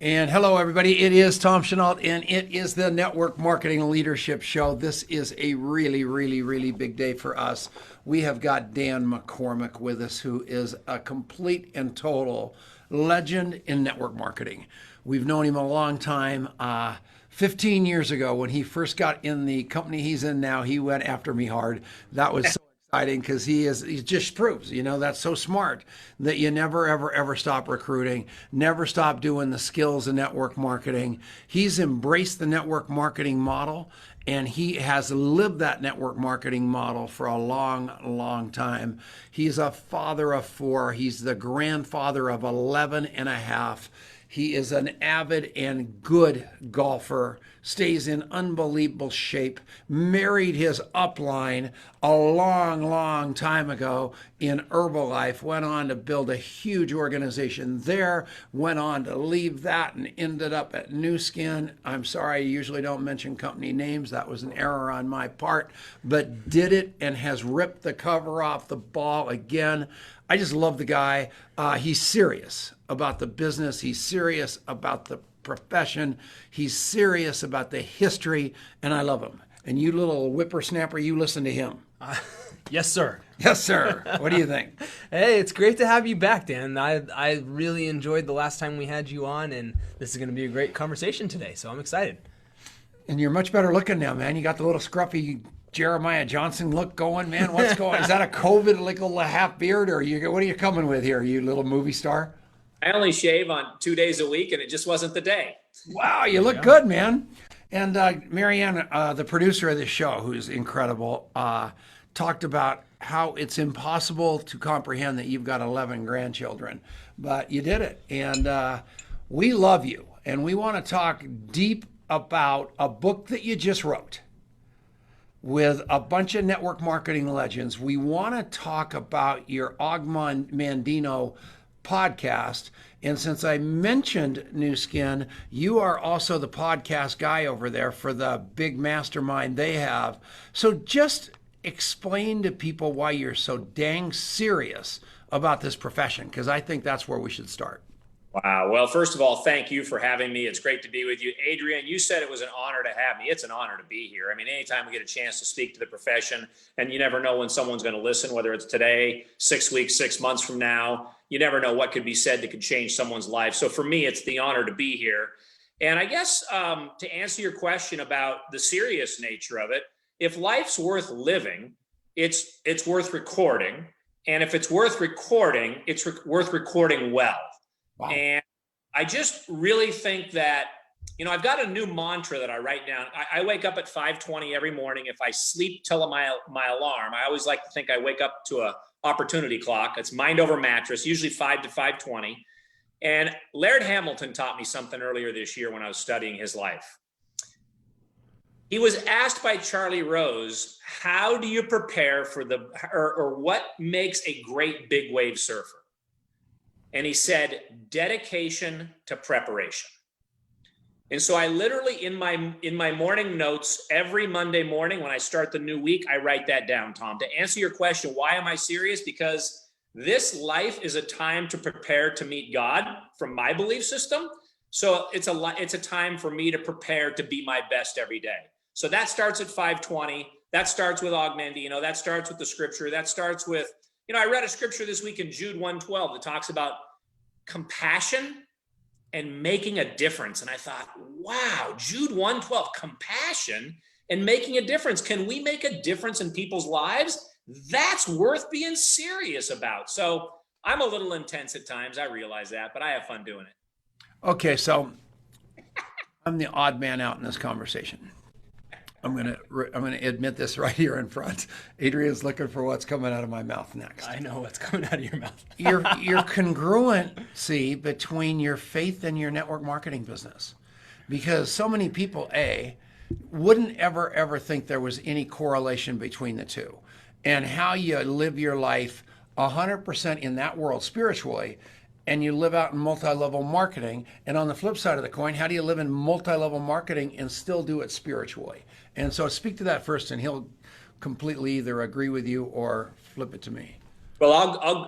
And hello, everybody. It is Tom Chenault, and it is the Network Marketing Leadership Show. This is a really big day for us. We have got Dan McCormick with us, who is a complete and total legend in network marketing. We've known him a long time. 15 years ago, when he first got in the company he's in now, he went after me hard. That was so exciting because he just proves, that's so smart that you never, ever stop recruiting, never stop doing the skills of network marketing. He's embraced the network marketing model, and he has lived that network marketing model for a long time. He's a father of 4. He's the grandfather of 11 and a half. He is an avid and good golfer, stays in unbelievable shape, married his upline a long time ago in Herbalife, went on to build a huge organization there, went on to leave that and ended up at Nu Skin. I'm sorry, I usually don't mention company names. That was an error on my part, but did it and has ripped the cover off the ball again. I just love the guy. He's serious about the business. He's serious about the profession. He's serious about the history, and I love him. And you little whippersnapper, you listen to him. Yes, sir. Yes, sir. What do you think? Hey, it's great to have you back, Dan. I really enjoyed the last time we had you on, and this is going to be a great conversation today, so I'm excited. And you're much better looking now, man. You got the little scruffy Jeremiah Johnson look going, man. What's going on? Is that a COVID, like a little half beard, or what are you coming with here, you little movie star? I only shave on 2 days a week, and it just wasn't the day. Wow, you look good, man. And Marianne, the producer of this show, who's incredible, talked about how it's impossible to comprehend that you've got 11 grandchildren, but you did it. And we love you, and we want to talk deep about a book that you just wrote with a bunch of network marketing legends. We want to talk about your Og Mandino podcast. And since I mentioned Nu Skin, you are also the podcast guy over there for the big mastermind they have. So just explain to people why you're so dang serious about this profession, because I think that's where we should start. Wow. Well, first of all, thank you for having me. It's great to be with you. Adrian, you said it was an honor to have me. It's an honor to be here. I mean, anytime we get a chance to speak to the profession, and you never know when someone's going to listen, whether it's today, 6 weeks, 6 months from now, you never know what could be said that could change someone's life. So for me, it's the honor to be here. And I guess to answer your question about the serious nature of it, if life's worth living, it's worth recording. And if it's worth recording, it's worth recording well. Wow. And I just really think that, I've got a new mantra that I write down. I wake up at 5:20 every morning. If I sleep till my alarm, I always like to think I wake up to a opportunity clock. It's mind over mattress, usually 5 to 5:20. And Laird Hamilton taught me something earlier this year when I was studying his life. He was asked by Charlie Rose, how do you prepare for or what makes a great big wave surfer? And he said, dedication to preparation. And so I literally, in my morning notes, every Monday morning when I start the new week, I write that down, Tom. To answer your question, why am I serious? Because this life is a time to prepare to meet God from my belief system. So it's a time for me to prepare to be my best every day. So that starts at 5:20. That starts with Og Mandino. That starts with the scripture. That starts with, I read a scripture this week in Jude 1:12 that talks about compassion and making a difference. And I thought, wow, Jude 1:12, compassion and making a difference. Can we make a difference in people's lives? That's worth being serious about. So I'm a little intense at times. I realize that, but I have fun doing it. Okay, so I'm the odd man out in this conversation. I'm gonna admit this right here in front. Adrian's looking for what's coming out of my mouth next. I know what's coming out of your mouth. your congruency between your faith and your network marketing business, because so many people wouldn't ever think there was any correlation between the two, and how you live your life 100% in that world spiritually, and you live out in multi-level marketing. And on the flip side of the coin, how do you live in multi-level marketing and still do it spiritually? And so speak to that first, and he'll completely either agree with you or flip it to me. Well,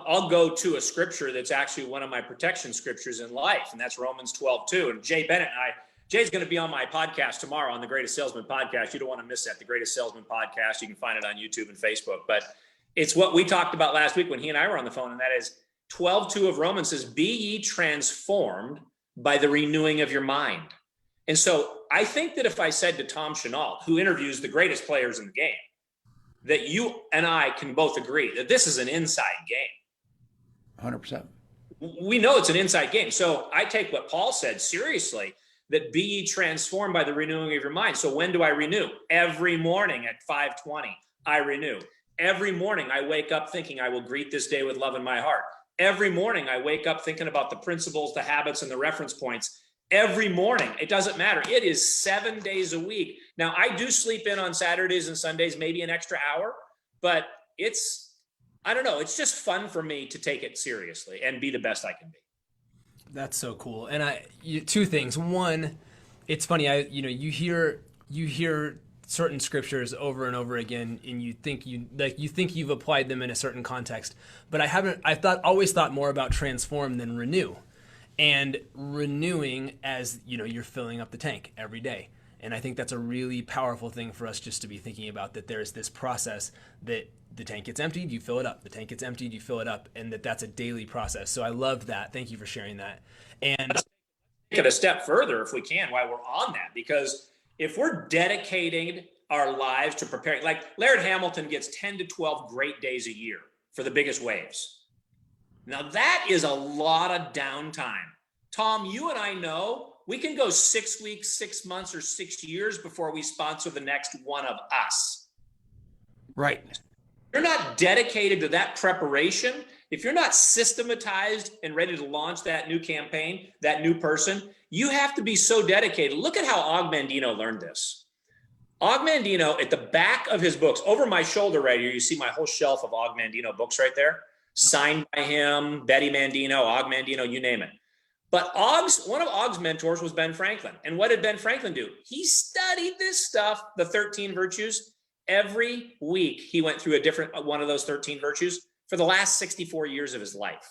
I'll go to a scripture that's actually one of my protection scriptures in life, and that's Romans 12:2. And Jay Bennett and Jay's going to be on my podcast tomorrow on the Greatest Salesman podcast. You don't want to miss that, the Greatest Salesman podcast. You can find it on YouTube and Facebook. But it's what we talked about last week when he and I were on the phone, and that is 12:2 of Romans says, "Be ye transformed by the renewing of your mind." And so I think that if I said to Tom Chenault, who interviews the greatest players in the game, that you and I can both agree that this is an inside game. 100%. We know it's an inside game. So I take what Paul said seriously, that be ye transformed by the renewing of your mind. So when do I renew? Every morning at 5:20, I renew. Every morning I wake up thinking I will greet this day with love in my heart. Every morning I wake up thinking about the principles, the habits, and the reference points. Every morning, it doesn't matter. It is 7 days a week. Now, I do sleep in on Saturdays and Sundays, maybe an extra hour, but I don't know. It's just fun for me to take it seriously and be the best I can be. That's so cool. And two things. One, it's funny. You hear certain scriptures over and over again, and you think you've applied them in a certain context. But always thought more about transform than renew. And renewing as, you're filling up the tank every day. And I think that's a really powerful thing for us just to be thinking about, that there's this process that the tank gets emptied, you fill it up. The tank gets emptied, you fill it up. And that's a daily process. So I loved that. Thank you for sharing that. And let's take it a step further if we can while we're on that, because if we're dedicating our lives to preparing, like Laird Hamilton gets 10 to 12 great days a year for the biggest waves. Now that is a lot of downtime. Tom, you and I know we can go 6 weeks, 6 months, or 6 years before we sponsor the next one of us. Right. If you're not dedicated to that preparation, if you're not systematized and ready to launch that new campaign, that new person, you have to be so dedicated. Look at how Og Mandino learned this. Og Mandino, at the back of his books, over my shoulder right here, you see my whole shelf of Og Mandino books right there. Signed by him, Betty Mandino, Og Mandino, you name it. But one of Og's mentors was Ben Franklin. And what did Ben Franklin do? He studied this stuff, the 13 virtues. Every week, he went through a different one of those 13 virtues for the last 64 years of his life.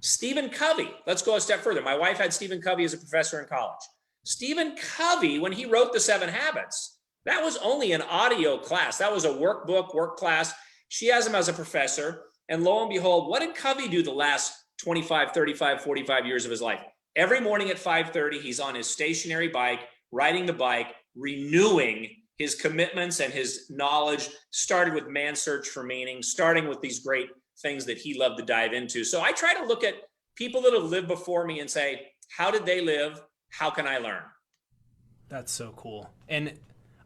Stephen Covey, let's go a step further. My wife had Stephen Covey as a professor in college. Stephen Covey, when he wrote The 7 Habits, that was only an audio class. That was a workbook, work class. She has him as a professor. And lo and behold, what did Covey do the last 25, 35, 45 years of his life? Every morning at 5:30, he's on his stationary bike, riding the bike, renewing his commitments and his knowledge, started with Man's Search for Meaning, starting with these great things that he loved to dive into. So I try to look at people that have lived before me and say, how did they live? How can I learn? That's so cool. And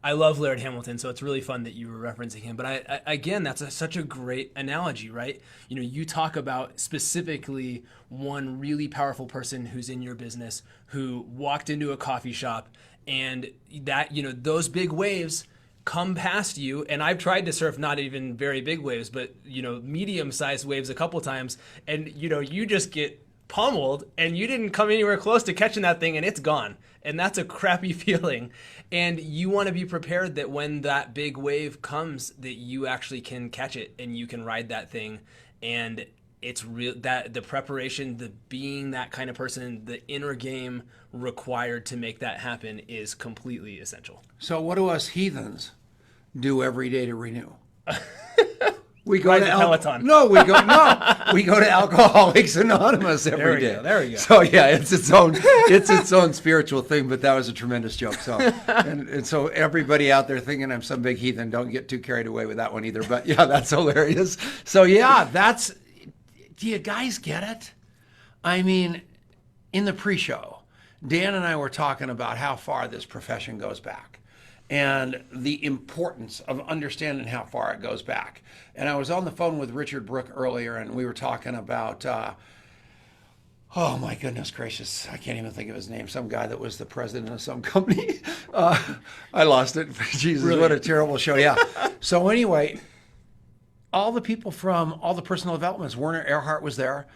I love Laird Hamilton, so it's really fun that you were referencing him. But again, that's such a great analogy, right? You talk about specifically one really powerful person who's in your business who walked into a coffee shop, and that, those big waves come past you. And I've tried to surf not even very big waves, but, medium-sized waves a couple times. And, you just get pummeled and you didn't come anywhere close to catching that thing and it's gone. And that's a crappy feeling. And you want to be prepared that when that big wave comes, that you actually can catch it and you can ride that thing. And it's real, that the preparation, the being that kind of person, the inner game required to make that happen is completely essential. So what do us heathens do every day to renew? We go to Peloton. We go to Alcoholics Anonymous every day. There we go. So yeah, it's its own spiritual thing. But that was a tremendous joke. So and so everybody out there thinking I'm some big heathen, don't get too carried away with that one either. But yeah, that's hilarious. So yeah, do you guys get it? I mean, in the pre-show, Dan and I were talking about how far this profession goes back and the importance of understanding how far it goes back. And I was on the phone with Richard Brooke earlier, and we were talking about, oh my goodness gracious, I can't even think of his name, some guy that was the president of some company. I lost it. Jesus, Brilliant. What a terrible show. Yeah. So anyway, all the people from all the personal developments, Werner Erhard was there.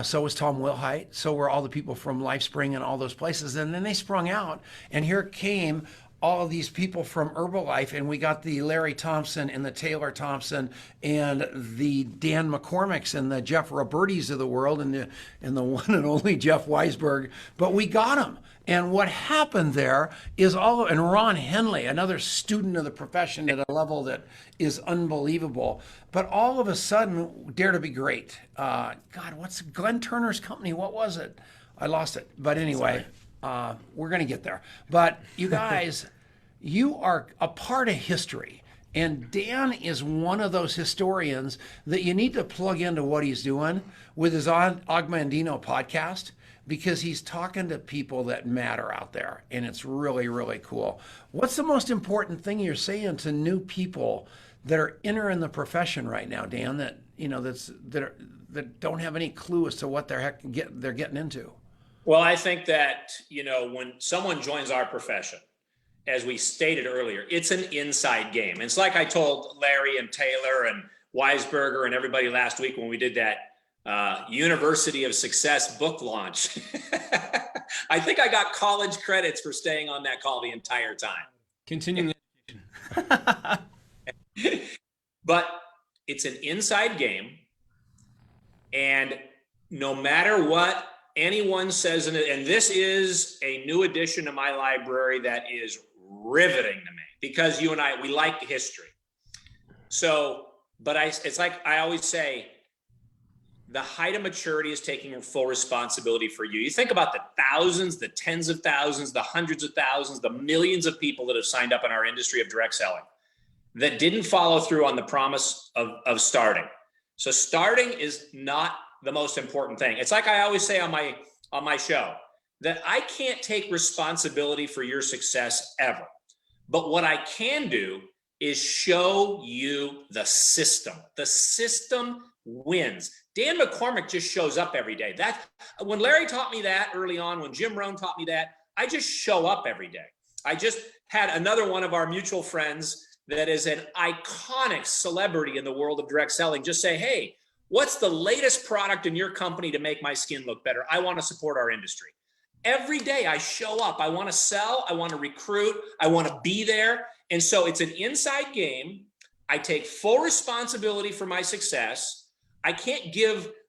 So was Tom Wilhite. So were all the people from LifeSpring and all those places. And then they sprung out, and here came all of these people from Herbalife, and we got the Larry Thompson and the Taylor Thompson and the Dan McCormicks and the Jeff Robertis of the world and the one and only Jeff Weisberg, but we got them. And what happened there is and Ron Henley, another student of the profession at a level that is unbelievable. But all of a sudden, Dare to Be Great. God, what's Glenn Turner's company? What was it? I lost it. But anyway, we're going to get there. But you guys, you are a part of history. And Dan is one of those historians that you need to plug into what he's doing with his Augmandino podcast, because he's talking to people that matter out there, and it's really, really cool. What's the most important thing you're saying to new people that are entering the profession right now, Dan, that that don't have any clue as to what they're getting into? Well, I think that, when someone joins our profession, as we stated earlier, it's an inside game. It's like I told Larry and Taylor and Weisberger and everybody last week when we did that University of Success book launch. I think I got college credits for staying on that call the entire time. Continuing But it's an inside game, and no matter what anyone says, and this is a new addition to my library that is riveting to me, because you and I, we like history. So, but it's like I always say, the height of maturity is taking full responsibility for you. You think about the thousands, the tens of thousands, the hundreds of thousands, the millions of people that have signed up in our industry of direct selling that didn't follow through on the promise of starting. So starting is not the most important thing. It's like I always say on my show, that I can't take responsibility for your success ever. But what I can do is show you the system. The system wins. Dan McCormick just shows up every day. When Larry taught me that early on, when Jim Rohn taught me that, I just show up every day. I just had another one of our mutual friends that is an iconic celebrity in the world of direct selling just say, hey, what's the latest product in your company to make my skin look better? I want to support our industry. Every day I show up. I want to sell. I want to recruit. I want to be there. And so it's an inside game. I take full responsibility for my success. I can't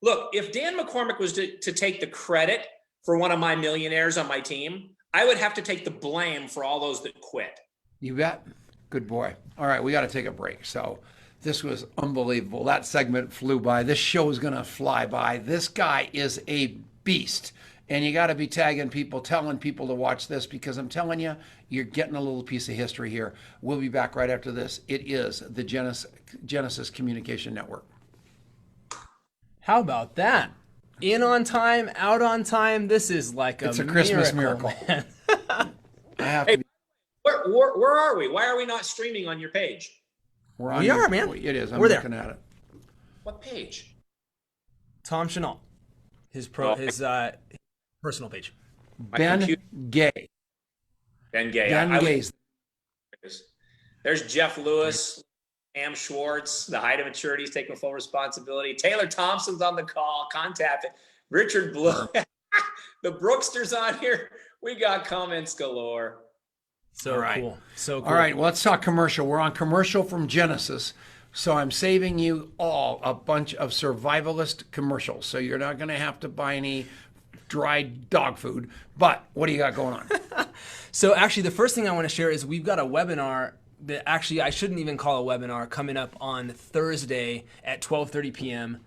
look, if Dan McCormick was to take the credit for one of my millionaires on my team, I would have to take the blame for all those that quit. You bet. Good boy. All right, we got to take a break. So this was unbelievable. That segment flew by. This show is going to fly by. This guy is a beast. And you got to be tagging people, telling people to watch this, because I'm telling you, you're getting a little piece of history here. We'll be back right after this. It is the Genesis Communication Network. How about that? In on time, out on time. This is like it's a Christmas miracle. I have to be. Where are we? Why are we not streaming on your page? We are, man. It is. I'm We're looking there. at it. What page? Tom Chenault, his personal page. Ben Gay. Ben Gay. Ben Gay's. There's Jeff Lewis, Am Schwartz. The height of maturity is taking full responsibility. Taylor Thompson's on the call. Contact it. Richard Blue. The Brookster's on here. We got comments galore. So cool. So cool. All right, well, let's talk commercial. We're on commercial from Genesis. So I'm saving you all a bunch of survivalist commercials. So you're not going to have to buy any dried dog food. But what do you got going on? So actually, the first thing I want to share is we've got a webinar that actually I shouldn't even call a webinar, coming up on Thursday at 12:30 p.m.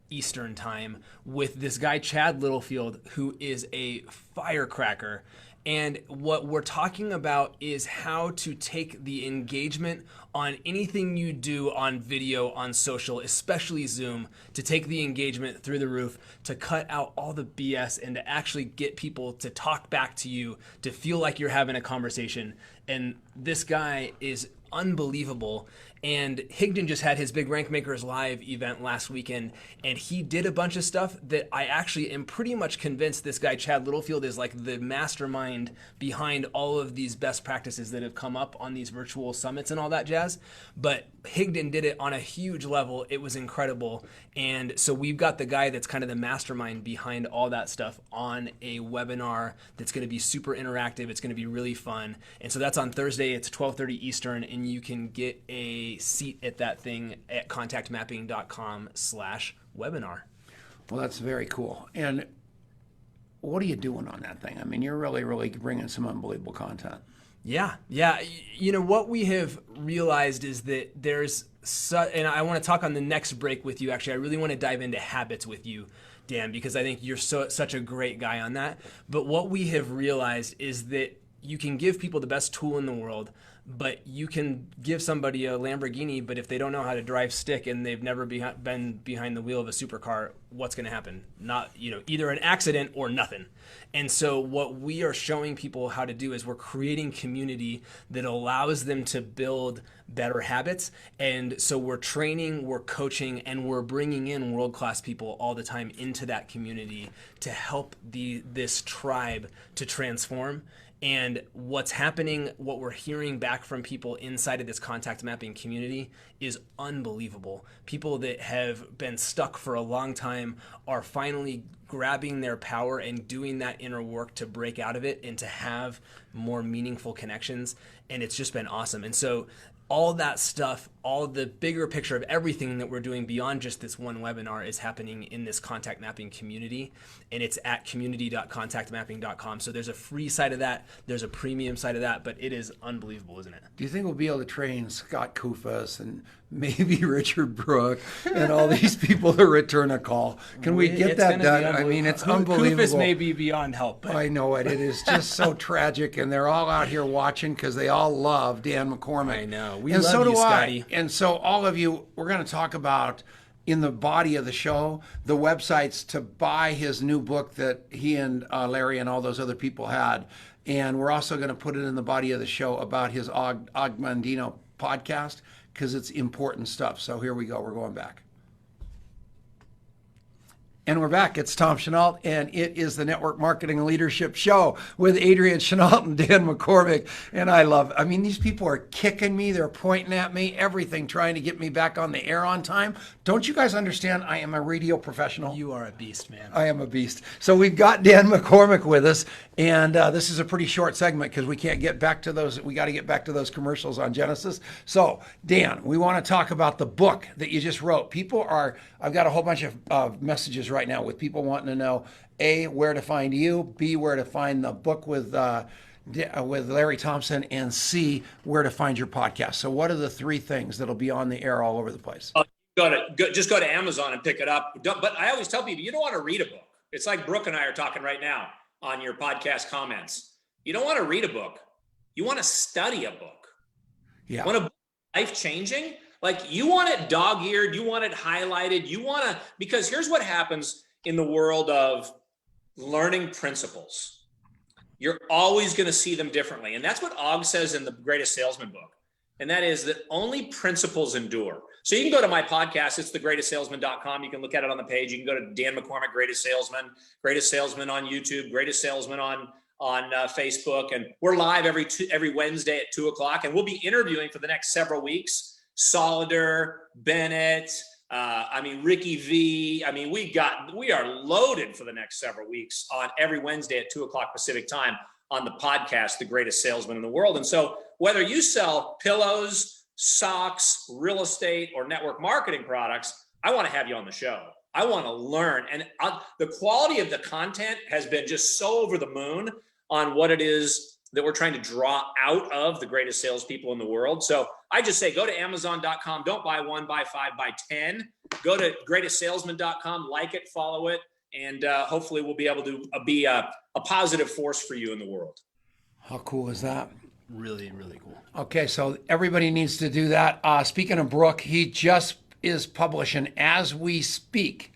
Eastern time with this guy, Chad Littlefield, who is a firecracker. And what we're talking about is how to take the engagement on anything you do on video, on social, especially Zoom, to take the engagement through the roof, to cut out all the BS and to actually get people to talk back to you, to feel like you're having a conversation. And this guy is unbelievable. And Higdon just had his big Rank Makers Live event last weekend, and he did a bunch of stuff that I actually am pretty much convinced this guy, Chad Littlefield, is like the mastermind behind all of these best practices that have come up on these virtual summits and all that jazz. But Higdon did it on a huge level. It was incredible. And so we've got the guy that's kind of the mastermind behind all that stuff on a webinar that's going to be super interactive. It's going to be really fun. And so that's on Thursday. It's 12:30 Eastern, and you can get a seat at that thing at contactmapping.com/webinar. Well, that's very cool. And what are you doing on that thing? I mean, you're really bringing some unbelievable content. Yeah. You know, what we have realized is that there's, and I want to talk on the next break with you. Actually, I really want to dive into habits with you, Dan, because I think you're such a great guy on that. But what we have realized is that you can give people the best tool in the world, but you can give somebody a Lamborghini, but if they don't know how to drive stick and they've never been behind the wheel of a supercar, what's going to happen? Not, either an accident or nothing. And so what we are showing people how to do is we're creating community that allows them to build better habits. And so we're training, we're coaching, and we're bringing in world-class people all the time into that community to help this tribe to transform. And what's happening, what we're hearing back from people inside of this contact mapping community is unbelievable. People that have been stuck for a long time are finally grabbing their power and doing that inner work to break out of it and to have more meaningful connections. And it's just been awesome. And so all that stuff, all the bigger picture of everything that we're doing beyond just this one webinar is happening in this contact mapping community, and it's at community.contactmapping.com. So there's a free side of that, there's a premium side of that, but it is unbelievable, isn't it? Do you think we'll be able to train Scott Kufas and maybe Richard Brooke and all these people to return a call? Can we get that done? I mean, it's unbelievable. Kufas may be beyond help. But I know it. It is just so tragic, and they're all out here watching because they all love Dan McCormick. I know. We and love so you, do Scotty. And so all of you, we're going to talk about in the body of the show, the websites to buy his new book that he and Larry and all those other people had. And we're also going to put it in the body of the show about his Augmandino podcast because it's important stuff. So here we go. We're going back. And we're back. It's Tom Chenault, and it is the Network Marketing and Leadership Show with Adrian Chenault and Dan McCormick. And I mean, these people are kicking me. They're pointing at me, everything, trying to get me back on the air on time. Don't you guys understand? I am a radio professional. You are a beast, man. I am a beast. So we've got Dan McCormick with us, and this is a pretty short segment because we can't get back to those. We got to get back to those commercials on Genesis. So, Dan, we want to talk about the book that you just wrote. I've got a whole bunch of messages right now with people wanting to know, A, where to find you, B, where to find the book with Larry Thompson, and C, where to find your podcast. So what are the three things that'll be on the air all over the place? Just go to Amazon and pick it up. But I always tell people, you don't want to read a book. It's like Brooke and I are talking right now on your podcast comments. You don't want to read a book. You want to study a book. Yeah. Want a book life-changing? Like, you want it dog-eared, you want it highlighted, because here's what happens in the world of learning principles. You're always going to see them differently. And that's what Og says in the Greatest Salesman book. And that is that only principles endure. So you can go to my podcast. It's thegreatestsalesman.com. You can look at it on the page. You can go to Dan McCormick, Greatest Salesman on YouTube, Greatest Salesman on Facebook. And we're live every Wednesday at 2:00. And we'll be interviewing for the next several weeks Solider, Bennett, Ricky V. We are loaded for the next several weeks on every Wednesday at 2:00 Pacific time on the podcast, The Greatest Salesman in the World. And so whether you sell pillows, socks, real estate, or network marketing products, I want to have you on the show. I want to learn. And the quality of the content has been just so over the moon on what it is that we're trying to draw out of the greatest salespeople in the world. So I just say, go to Amazon.com. Don't buy one, buy 5, buy 10. Go to greatestsalesman.com, like it, follow it, and hopefully we'll be able to be a positive force for you in the world. How cool is that? Really, really cool. Okay, so everybody needs to do that. Speaking of Brooke, he just is publishing, as we speak,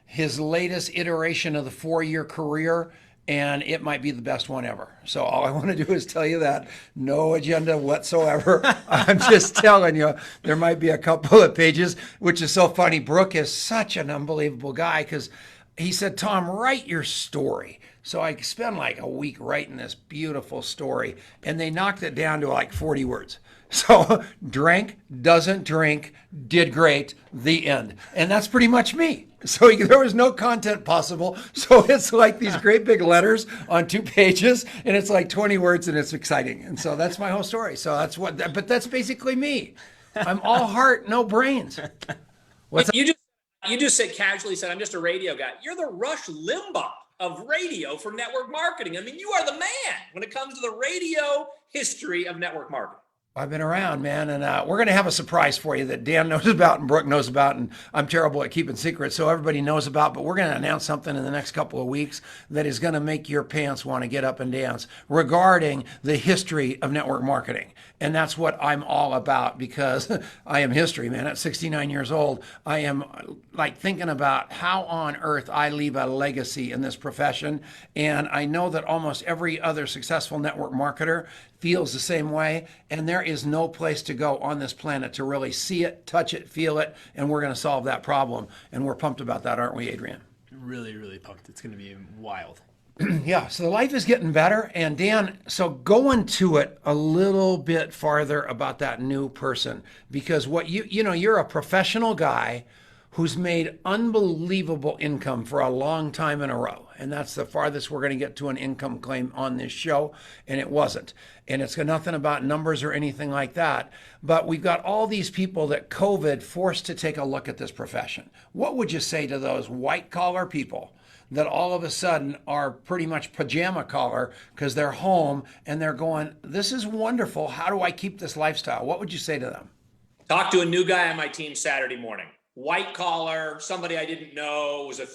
his latest iteration of the 4-year career. and it might be the best one ever. So all I want to do is tell you that. No agenda whatsoever. I'm just telling you, there might be a couple of pages, which is so funny. Brooke is such an unbelievable guy because he said, Tom, write your story. So I spent like a week writing this beautiful story, and they knocked it down to like 40 words. So drank, doesn't drink, did great, the end. And that's pretty much me. So there was no content possible. So it's like these great big letters on 2 pages, and it's like 20 words, and it's exciting. And so that's my whole story. So but that's basically me. I'm all heart, no brains. You just said casually said, I'm just a radio guy. You're the Rush Limbaugh of radio for network marketing. I mean, you are the man when it comes to the radio history of network marketing. I've been around, man, and we're going to have a surprise for you that Dan knows about and Brooke knows about, and I'm terrible at keeping secrets, so everybody knows about, but we're going to announce something in the next couple of weeks that is going to make your pants want to get up and dance regarding the history of network marketing. And that's what I'm all about, because I am history, man. At 69 years old, I am like thinking about how on earth I leave a legacy in this profession, and I know that almost every other successful network marketer feels the same way, and there is no place to go on this planet to really see it, touch it, feel it, and we're going to solve that problem. And we're pumped about that, aren't we, Adrian? Really, really pumped. It's going to be wild. Yeah, so life is getting better. And Dan, so go into it a little bit farther about that new person, because what you're a professional guy who's made unbelievable income for a long time in a row. And that's the farthest we're going to get to an income claim on this show. And it wasn't. And it's got nothing about numbers or anything like that. But we've got all these people that COVID forced to take a look at this profession. What would you say to those white collar people that all of a sudden are pretty much pajama collar because they're home and they're going, this is wonderful. How do I keep this lifestyle? What would you say to them? Talked to a new guy on my team Saturday morning. White collar, somebody I didn't know, was a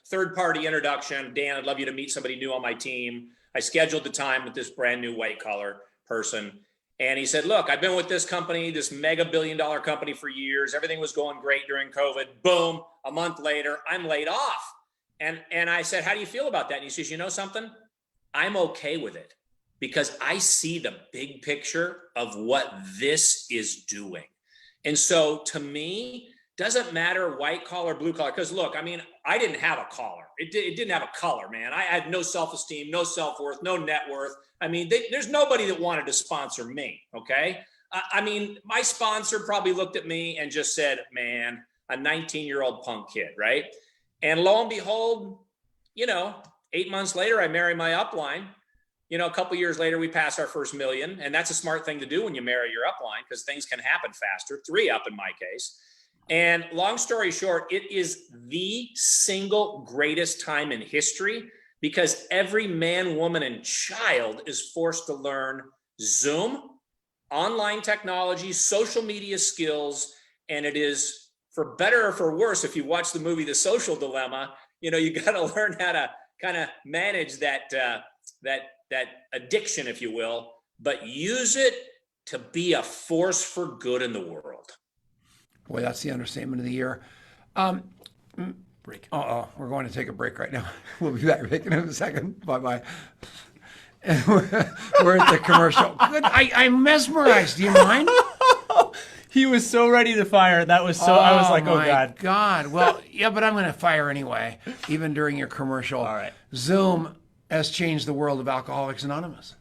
third party introduction. Dan, I'd love you to meet somebody new on my team. I scheduled the time with this brand new white collar person. And he said, look, I've been with this company, this mega billion-dollar company for years. Everything was going great during COVID. Boom, a month later, I'm laid off. And I said, how do you feel about that? And he says, you know something? I'm okay with it because I see the big picture of what this is doing. And so to me, doesn't matter white collar, blue collar, because look, I mean, I didn't have a collar. It didn't have a color, man. I had no self-esteem, no self-worth, no net worth. I mean, there's nobody that wanted to sponsor me, okay? I mean, my sponsor probably looked at me and just said, man, a 19-year-old punk kid, right? And lo and behold, 8 months later, I marry my upline. A couple years later, we pass our first million. And that's a smart thing to do when you marry your upline because things can happen faster, 3 up in my case. And long story short, it is the single greatest time in history because every man, woman, and child is forced to learn Zoom, online technology, social media skills. And it is, for better or for worse, if you watch the movie The Social Dilemma, you got to learn how to kind of manage that addiction, if you will, but use it to be a force for good in the world. Boy, that's the understatement of the year. Break. We're going to take a break right now. We'll be back in a second. Bye-bye. We're at the commercial. Good. I'm mesmerized. Do you mind? He was so ready to fire. That was so. I was like, oh God. God. Well, yeah, but I'm going to fire anyway, even during your commercial. All right. Zoom has changed the world of Alcoholics Anonymous.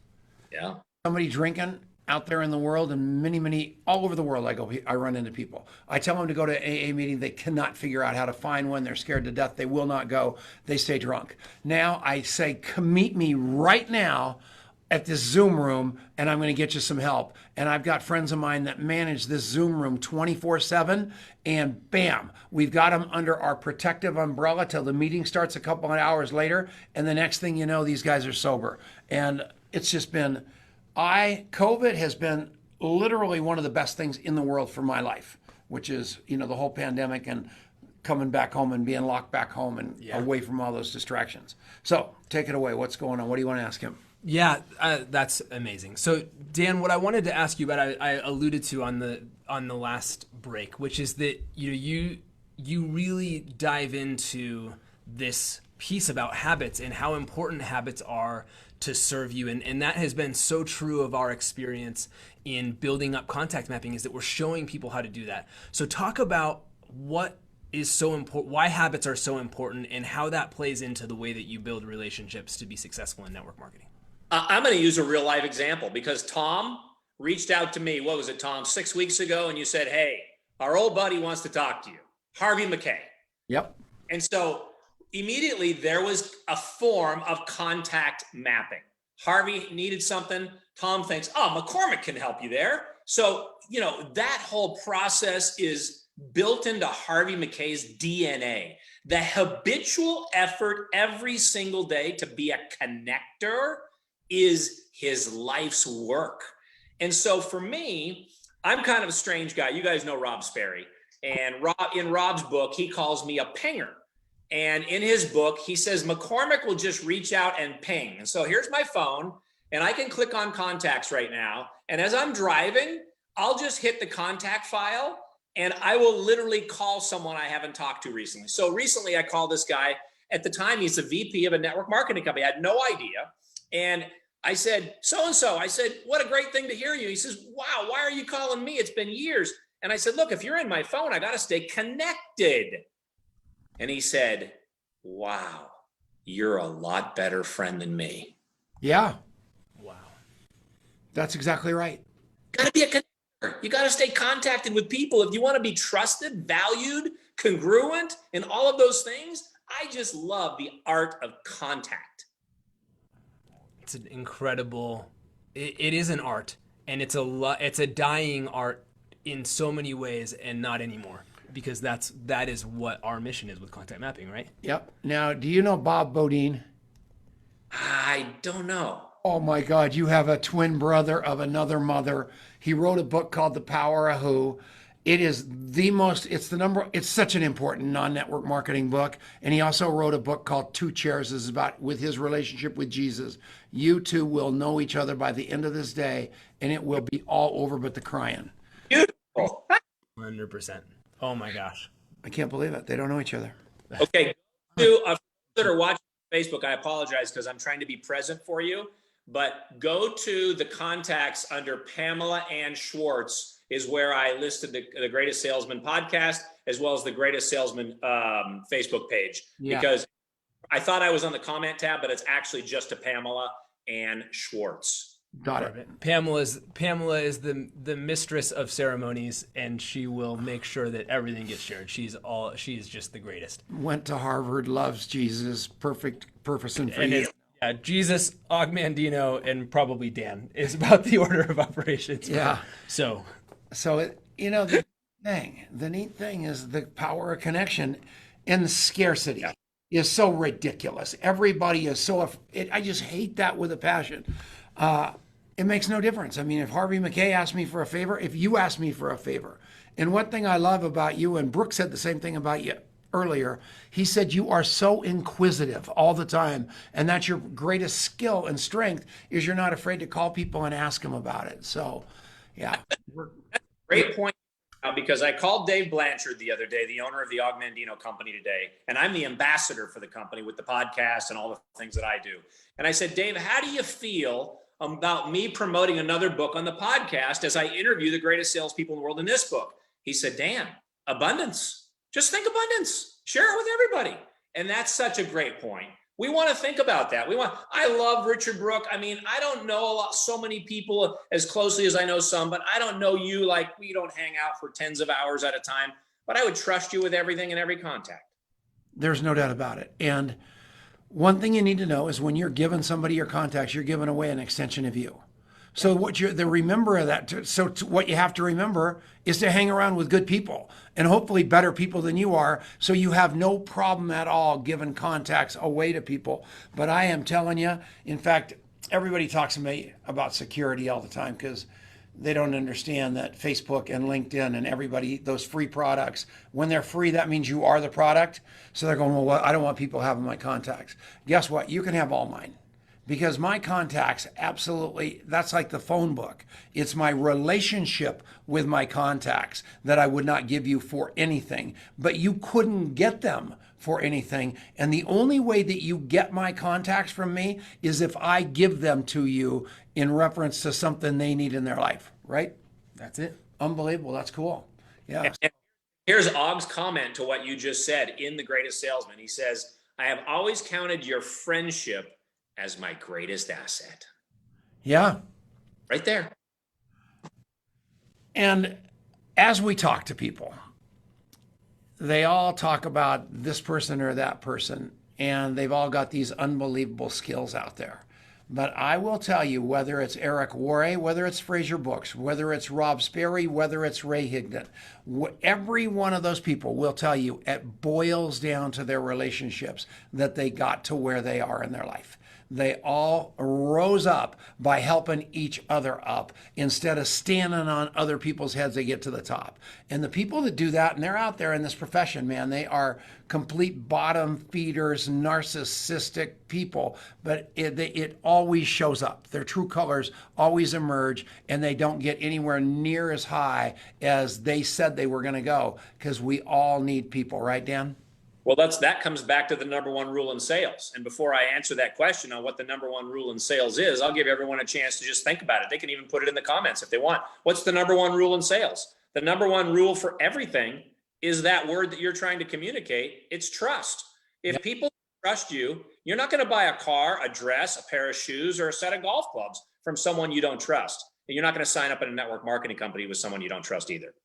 Yeah. Somebody drinking out there in the world, and many, all over the world, I run into people. I tell them to go to AA meeting. They cannot figure out how to find one. They're scared to death. They will not go. They stay drunk. Now I say, meet me right now at this Zoom room, and I'm going to get you some help. And I've got friends of mine that manage this Zoom room 24/7, and bam, we've got them under our protective umbrella till the meeting starts a couple of hours later, and the next thing you know, these guys are sober. And it's just been, COVID has been literally one of the best things in the world for my life, which is, the whole pandemic and coming back home and being locked back home and away from all those distractions. So take it away. What's going on? What do you want to ask him? Yeah, that's amazing. So Dan, what I wanted to ask you about, I alluded to on the last break, which is that you really dive into this piece about habits and how important habits are to serve you. And that has been so true of our experience in building up contact mapping, is that we're showing people how to do that. So talk about what is so important, why habits are so important, and how that plays into the way that you build relationships to be successful in network marketing. I'm going to use a real life example because Tom reached out to me. What was it, Tom? 6 weeks ago. And you said, hey, our old buddy wants to talk to you, Harvey McKay. Yep. And so immediately there was a form of contact mapping. Harvey needed something. Tom thinks, oh, McCormick can help you there. So, that whole process is built into Harvey McKay's DNA. The habitual effort every single day to be a connector is his life's work. And so for me, I'm kind of a strange guy. You guys know Rob Sperry. And in Rob's book, he calls me a pinger. And in his book, he says McCormick will just reach out and ping. And so here's my phone, and I can click on contacts right now. And as I'm driving, I'll just hit the contact file, and I will literally call someone I haven't talked to recently. So recently I called this guy. At the time, he's a VP of a network marketing company. I had no idea. And I said, so-and-so. I said, what a great thing to hear you. He says, wow, why are you calling me? It's been years. And I said, look, if you're in my phone, I got to stay connected. And he said, wow, you're a lot better friend than me. Yeah. Wow. That's exactly right. Got to be a connector. You got to stay contacted with people. If you want to be trusted, valued, congruent, and all of those things, I just love the art of contact. It's an incredible, it is an art, and it's a dying art in so many ways, and not anymore, because that is what our mission is with contact mapping, right? Yep. Now, do you know Bob Bodine? I don't know. Oh my God, you have a twin brother of another mother. He wrote a book called The Power of Who. It is it's such an important non-network marketing book. And he also wrote a book called Two Chairs, is about with his relationship with Jesus. You two will know each other by the end of this day, and it will be all over but the crying. Beautiful. 100%. Oh my gosh. I can't believe it. They don't know each other. Okay. To that are watching Facebook, I apologize because I'm trying to be present for you. But go to the contacts under Pamela Ann Schwartz is where I listed the Greatest Salesman podcast, as well as the Greatest Salesman Facebook page. Yeah. Because I thought I was on the comment tab, but it's actually just a Pamela Ann Schwartz. Got it. Pamela is the mistress of ceremonies, and she will make sure that everything gets shared. She's just the greatest. Went to Harvard, loves Jesus, perfect person for you. Yeah, Jesus, Ogmandino, and probably Dan is about the order of operations. Yeah. So the neat thing is the power of connection and the scarcity is so ridiculous. Everybody is I just hate that with a passion. It makes no difference. I mean, if Harvey McKay asked me for a favor, if you ask me for a favor, and one thing I love about you, and Brooke said the same thing about you earlier, he said you are so inquisitive all the time, and that's your greatest skill and strength is you're not afraid to call people and ask them about it. So, yeah. Great point. Because I called Dave Blanchard the other day, the owner of the Ogmandino company today, and I'm the ambassador for the company with the podcast and all the things that I do. And I said, Dave, how do you feel about me promoting another book on the podcast as I interview the greatest salespeople in the world in this book? He said, Dan, abundance. Just think abundance. Share it with everybody. And that's such a great point. We want to think about that. I love Richard Brooke. I mean, I don't know so many people as closely as I know some, but I don't know you like we don't hang out for tens of hours at a time, but I would trust you with everything and every contact. There's no doubt about it. And one thing you need to know is when you're giving somebody your contacts, you're giving away an extension of you. So what you have to remember is to hang around with good people and hopefully better people than you are. So you have no problem at all giving contacts away to people. But I am telling you, in fact, everybody talks to me about security all the time because they don't understand that Facebook and LinkedIn and everybody, those free products, when they're free, that means you are the product. So they're going, well, I don't want people having my contacts. Guess what? You can have all mine. because my contacts, absolutely, that's like the phone book. It's my relationship with my contacts that I would not give you for anything, but you couldn't get them for anything. And the only way that you get my contacts from me is if I give them to you in reference to something they need in their life, right? That's it. Unbelievable. That's cool. Yeah. And here's Og's comment to what you just said in The Greatest Salesman. He says, I have always counted your friendship as my greatest asset. Yeah. Right there. And as we talk to people, they all talk about this person or that person, and they've all got these unbelievable skills out there. But I will tell you, whether it's Eric Worre, whether it's Fraser Books, whether it's Rob Sperry, whether it's Ray Higdon, every one of those people will tell you it boils down to their relationships that they got to where they are in their life. They all rose up by helping each other up instead of standing on other people's heads to get to the top. And the people that do that, and they're out there in this profession, man, they are complete bottom feeders, narcissistic people, but it always shows up. Their true colors always emerge, and they don't get anywhere near as high as they said they were going to go, because we all need people, right, Dan? Well, that comes back to the number one rule in sales. And before I answer that question on what the number one rule in sales is, I'll give everyone a chance to just think about it. They can even put it in the comments if they want. What's the number one rule in sales? The number one rule for everything is that word that you're trying to communicate. It's trust. If people trust you, you're not going to buy a car, a dress, a pair of shoes, or a set of golf clubs from someone you don't trust. And you're not going to sign up at a network marketing company with someone you don't trust either.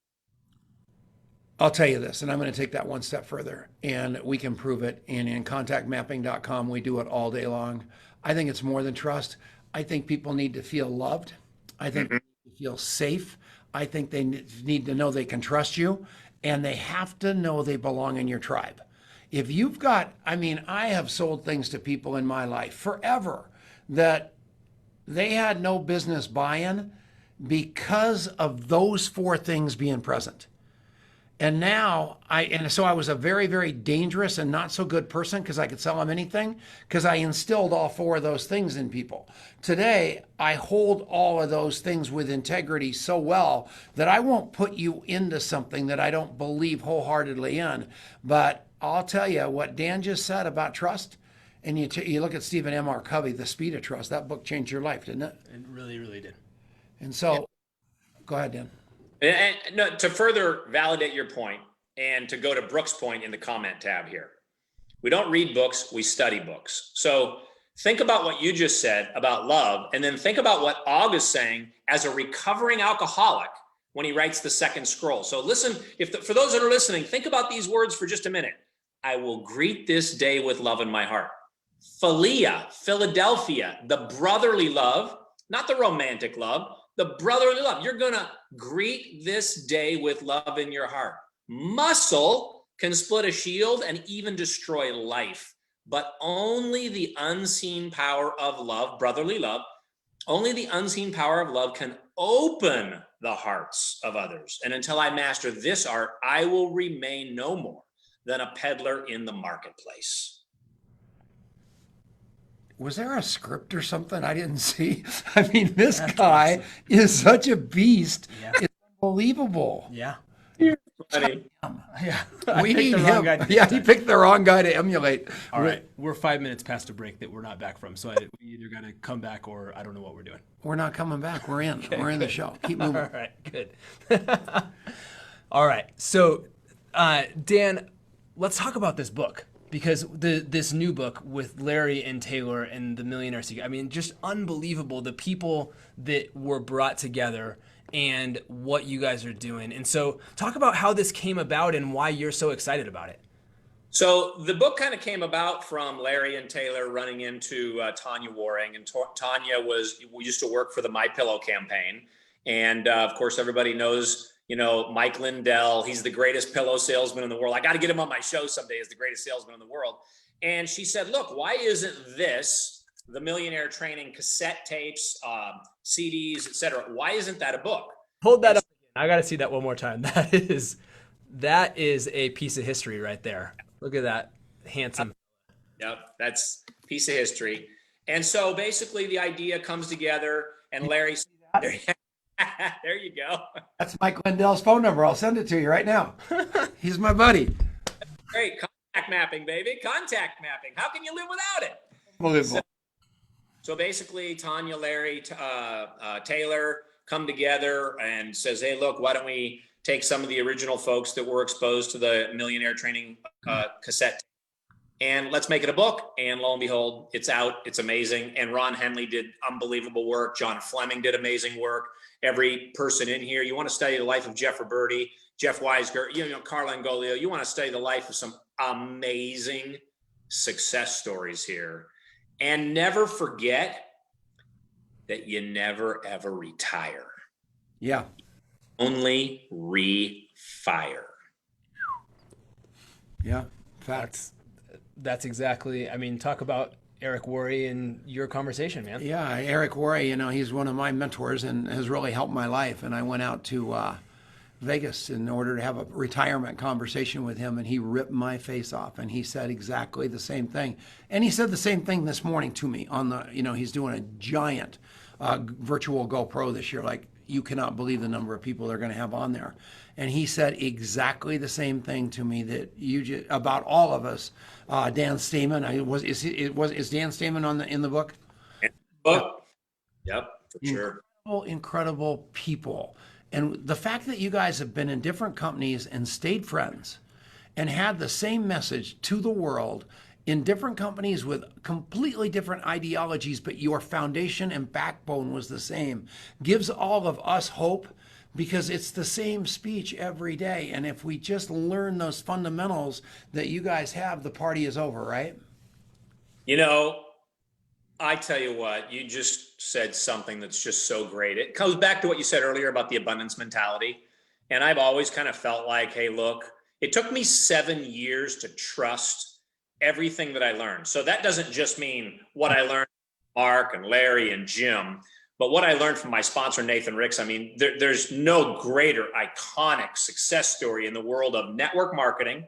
I'll tell you this, and I'm going to take that one step further, and we can prove it. And in contactmapping.com, we do it all day long. I think it's more than trust. I think people need to feel loved. I think they need to feel safe. I think they need to know they can trust you, and they have to know they belong in your tribe. If you've got, I have sold things to people in my life forever that they had no business buying because of those four things being present. And now so I was a very, very dangerous and not so good person because I could sell them anything, because I instilled all four of those things in people. Today, I hold all of those things with integrity so well that I won't put you into something that I don't believe wholeheartedly in. But I'll tell you what Dan just said about trust. And you look at Stephen M.R. Covey, The Speed of Trust. That book changed your life, didn't it? It really, really did. And so, Go ahead, Dan. And no, to further validate your point, and to go to Brooke's point in the comment tab here, we don't read books, we study books. So think about what you just said about love, and then think about what Og is saying as a recovering alcoholic when he writes the second scroll. So listen, for those that are listening, think about these words for just a minute. I will greet this day with love in my heart. Philia, Philadelphia, the brotherly love, not the romantic love, the brotherly love. You're going to greet this day with love in your heart. Muscle can split a shield and even destroy life, but only the unseen power of love, brotherly love, only the unseen power of love can open the hearts of others. And until I master this art, I will remain no more than a peddler in the marketplace. Was there a script or something I didn't see? This guy is such a beast. Yeah. It's unbelievable. Yeah. Funny. Yeah. We need him. Yeah, he picked the wrong guy to emulate. All right. We're 5 minutes past a break that we're not back from. So we either got to come back or I don't know what we're doing. We're not coming back. We're in. Okay, we're in the show. Keep moving. All right. Good. All right. So, Dan, let's talk about this book. Because this new book with Larry and Taylor and the Millionaire Secret, just unbelievable, the people that were brought together and what you guys are doing. And so talk about how this came about and why you're so excited about it. So the book kind of came about from Larry and Taylor running into Tanya Waring. And Tanya we used to work for the My Pillow campaign. And of course, everybody knows Mike Lindell, he's the greatest pillow salesman in the world. I got to get him on my show someday as the greatest salesman in the world. And she said, look, why isn't this, the Millionaire Training cassette tapes, CDs, etc.? Why isn't that a book? Hold that up. I got to see that one more time. That is a piece of history right there. Look at that handsome. Yep, that's a piece of history. And so basically the idea comes together, and Larry, there, there you go. That's Mike Lindell's phone number. I'll send it to you right now. He's my buddy. Great. Contact mapping, baby. Contact mapping. How can you live without it? Unbelievable. So basically, Tanya, Larry, Taylor come together and says, hey, look, why don't we take some of the original folks that were exposed to the Millionaire Training cassette and let's make it a book. And lo and behold, it's out. It's amazing. And Ron Henley did unbelievable work. John Fleming did amazing work. Every person in here, you want to study the life of Jeff Roberti, Jeff Weisger, Carl Angolio. You want to study the life of some amazing success stories here. And never forget that you never, ever retire. Yeah. Only refire. Yeah. Facts. That's exactly, I mean, talk about Eric Worre and your conversation, man. Yeah. Eric Worre, he's one of my mentors and has really helped my life. And I went out to Vegas in order to have a retirement conversation with him, and he ripped my face off, and he said exactly the same thing. And he said the same thing this morning to me on the, he's doing a giant virtual GoPro this year. Like, you cannot believe the number of people they're going to have on there. And he said exactly the same thing to me that you just, about all of us. Dan Stamen, is Dan Stamen in the book? Book. Yep, for sure. Incredible people. And the fact that you guys have been in different companies and stayed friends and had the same message to the world in different companies with completely different ideologies, but your foundation and backbone was the same, gives all of us hope, because it's the same speech every day. And if we just learn those fundamentals that you guys have, the party is over, right? I tell you what, you just said something that's just so great. It comes back to what you said earlier about the abundance mentality. And I've always kind of felt like, hey, look, it took me 7 years to trust everything that I learned. So that doesn't just mean what I learned from Mark and Larry and Jim, but what I learned from my sponsor, Nathan Ricks. I mean, there's no greater iconic success story in the world of network marketing,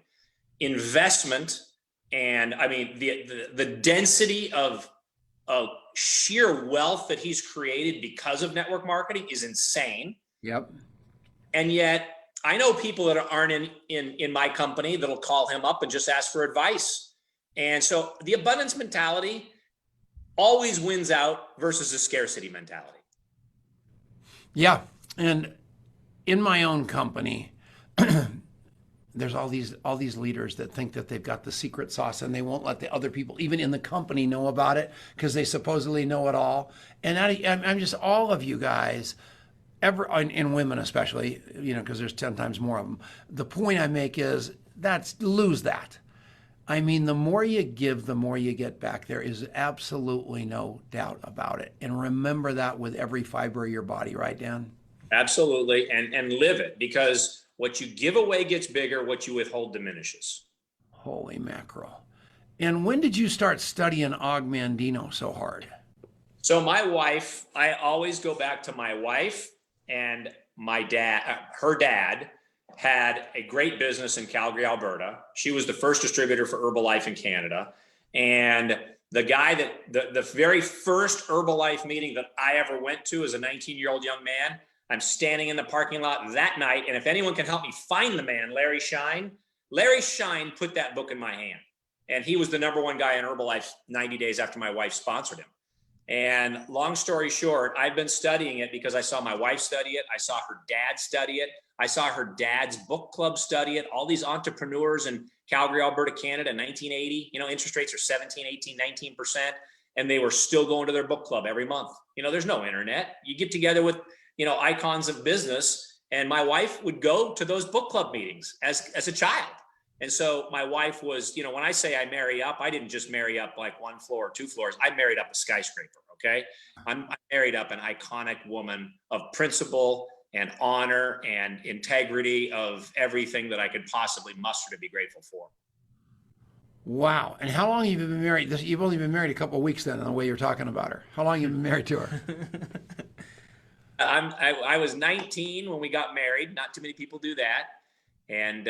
investment, and I mean, the density of sheer wealth that he's created because of network marketing is insane. Yep. And yet I know people that aren't in my company that'll call him up and just ask for advice. And so the abundance mentality always wins out versus a scarcity mentality. Yeah. And in my own company, there's all these leaders that think that they've got the secret sauce, and they won't let the other people, even in the company, know about it because they supposedly know it all. And I'm just, all of you guys, and women especially, because there's 10 times more of them. The point I make is lose that. I mean, the more you give, the more you get back. There is absolutely no doubt about it. And remember that with every fiber of your body, right, Dan? Absolutely. And live it, because what you give away gets bigger, what you withhold diminishes. Holy mackerel. And when did you start studying Og Mandino so hard? So my wife, I always go back to my wife and my dad. Her dad had a great business in Calgary, Alberta. She was the first distributor for Herbalife in Canada. And the guy the very first Herbalife meeting that I ever went to as a 19-year-old young man, I'm standing in the parking lot that night. And if anyone can help me find the man, Larry Shine put that book in my hand. And he was the #1 guy in Herbalife 90 days after my wife sponsored him. And long story short, I've been studying it because I saw my wife study it. I saw her dad study it. I saw her dad's book club study it. All these entrepreneurs in Calgary, Alberta, Canada, 1980, interest rates are 17, 18, 19%. And they were still going to their book club every month. There's no internet. You get together with, icons of business. And my wife would go to those book club meetings as a child. And so my wife was, when I say I marry up, I didn't just marry up like 1 floor or 2 floors. I married up a skyscraper. Okay. I married up an iconic woman of principle and honor and integrity, of everything that I could possibly muster to be grateful for. Wow. And how long have you been married? You've only been married a couple of weeks then, in the way you're talking about her. How long have you been married to her? I was 19 when we got married. Not too many people do that. And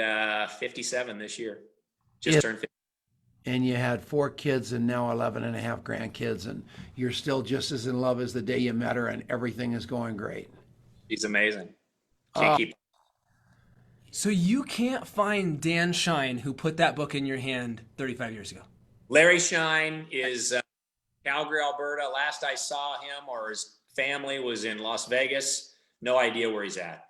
57 this year. Just turned 50. and you had 4 kids and now 11 and a half grandkids, and you're still just as in love as the day you met her, and everything is going great. He's amazing. Can't keep. So you can't find Dan Shine, who put that book in your hand 35 years ago. Larry Shine is Calgary, Alberta. Last I saw him or his family was in Las Vegas. No idea where he's at.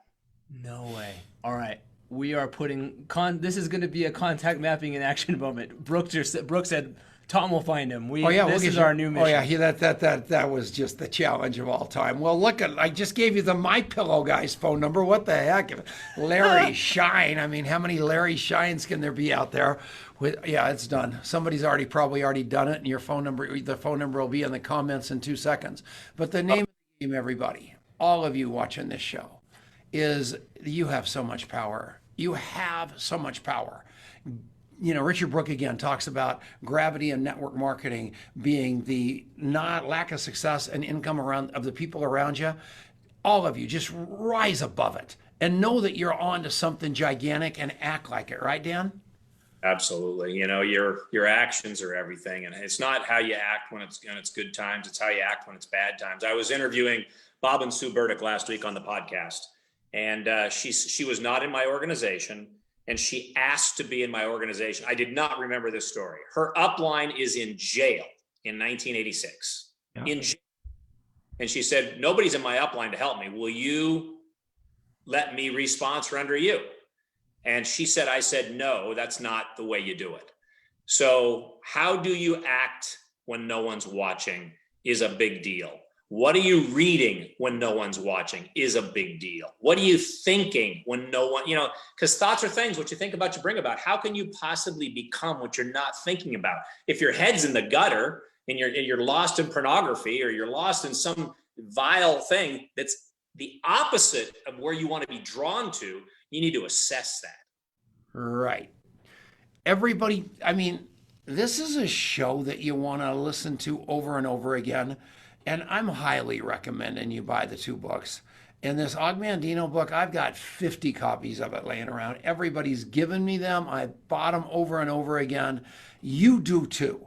No way. All right. We are putting this is going to be a contact mapping in action moment. Brooke said Tom will find him. This is our new mission. Oh yeah, that was just the challenge of all time. Well, look I just gave you the My Pillow guy's phone number. What the heck? Larry Shine. I mean, how many Larry Shines can there be out there? Yeah, it's done. Somebody's probably already done it, and the phone number will be in the comments in 2 seconds. But the name of the game, everybody, all of you watching this show, is you have so much power. You have so much power. You know, Richard Brooke again talks about gravity and network marketing being the not lack of success and income of the people around you. All of you just rise above it and know that you're on to something gigantic and act like it. Right, Dan? Absolutely. You know, your actions are everything. And it's not how you act when it's good times. It's how you act when it's bad times. I was interviewing Bob and Sue Burdick last week on the podcast, and she was not in my organization, and she asked to be in my organization. I did not remember this story. Her upline is in jail in 1986. Yeah. In jail. And she said, nobody's in my upline to help me. Will you let me re-sponsor under you? And she said, I said, no, that's not the way you do it. So how do you act when no one's watching is a big deal. What are you reading when no one's watching is a big deal. What are you thinking when no one, because thoughts are things, what you think about, you bring about. How can you possibly become what you're not thinking about? If your head's in the gutter and you're lost in pornography, or you're lost in some vile thing that's the opposite of where you want to be drawn to, you need to assess that. Right. Everybody, I mean, this is a show that you want to listen to over and over again. And I'm highly recommending you buy the 2 books. And this Og Mandino book, I've got 50 copies of it laying around. Everybody's given me them. I bought them over and over again. You do too.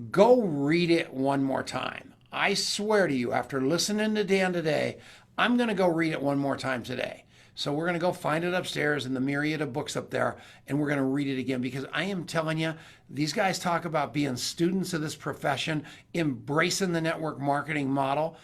Go read it one more time. I swear to you, after listening to Dan today, I'm going to go read it one more time today. So we're going to go find it upstairs in the myriad of books up there, and we're going to read it again, because I am telling you, these guys talk about being students of this profession, embracing the network marketing model.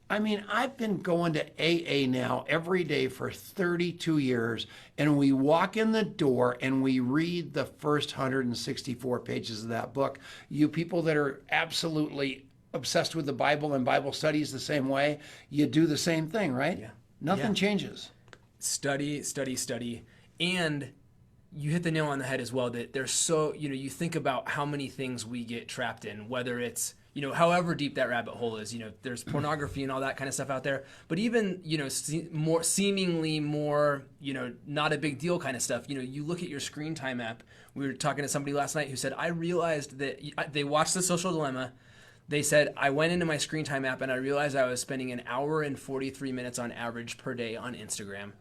I mean, I've been going to AA now every day for 32 years, and we walk in the door and we read the first 164 pages of that book. You people that are absolutely obsessed with the Bible and Bible studies the same way, you do the same thing, right? Yeah. Nothing changes. Study. And you hit the nail on the head as well, that there's so, you think about how many things we get trapped in, whether it's, however deep that rabbit hole is, there's pornography and all that kind of stuff out there, but even, seemingly more, not a big deal kind of stuff. You look at your screen time app. We were talking to somebody last night who said, I realized that they watched The Social Dilemma. They said, I went into my screen time app and I realized I was spending an hour and 43 minutes on average per day on Instagram.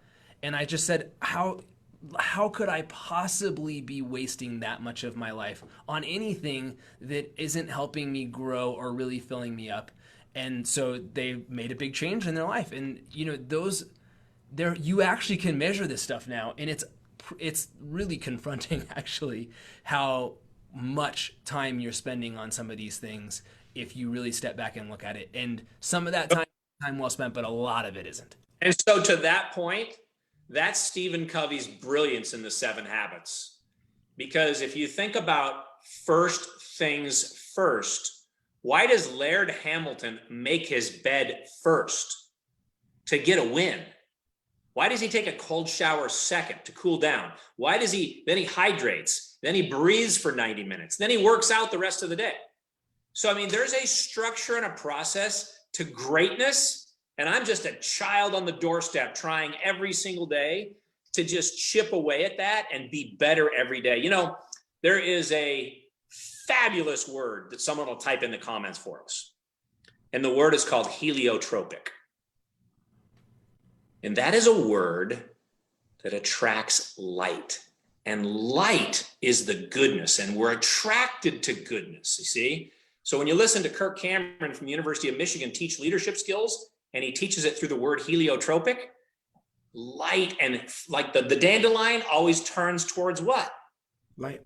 And I just said, how could I possibly be wasting that much of my life on anything that isn't helping me grow or really filling me up? And so they made a big change in their life. And, you actually can measure this stuff now. And it's really confronting, actually, how much time you're spending on some of these things if you really step back and look at it. And some of that time well spent, but a lot of it isn't. And so to that point, that's Stephen Covey's brilliance in the 7 Habits. Because if you think about first things first, why does Laird Hamilton make his bed first? To get a win. Why does he take a cold shower second to cool down? Then he hydrates, then he breathes for 90 minutes, then he works out the rest of the day. So, I mean, there's a structure and a process to greatness. And I'm just a child on the doorstep trying every single day to just chip away at that and be better every day. There is a fabulous word that someone will type in the comments for us. And the word is called heliotropic. And that is a word that attracts light And light is the goodness, and we're attracted to goodness, you see? So when you listen to Kirk Cameron from the University of Michigan teach leadership skills, and he teaches it through the word heliotropic, light and like the dandelion always turns towards what? Light.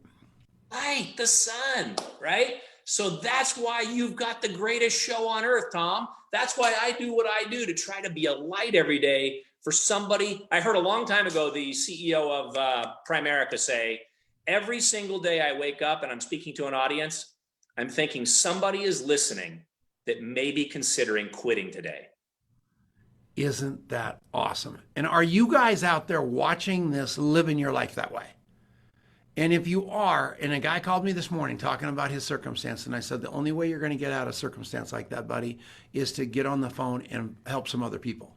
Light, the sun, right? So that's why you've got the greatest show on earth, Tom. That's why I do what I do, to try to be a light every day for somebody. I heard a long time ago the CEO of Primerica say, every single day I wake up and I'm speaking to an audience, I'm thinking somebody is listening that may be considering quitting today. Isn't that awesome? And are you guys out there watching this, living your life that way? And if you are, and a guy called me this morning talking about his circumstance, and I said, the only way you're going to get out of a circumstance like that, buddy, is to get on the phone and help some other people.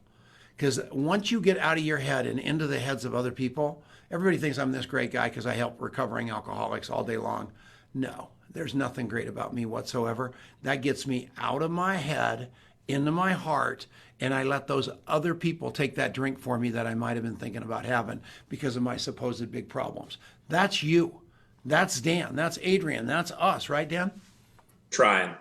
Because once you get out of your head and into the heads of other people, everybody thinks I'm this great guy because I help recovering alcoholics all day long. No, there's nothing great about me whatsoever. That gets me out of my head, into my heart, and I let those other people take that drink for me that I might have been thinking about having because of my supposed big problems. That's you. That's Dan. That's Adrian. That's us, right, Dan?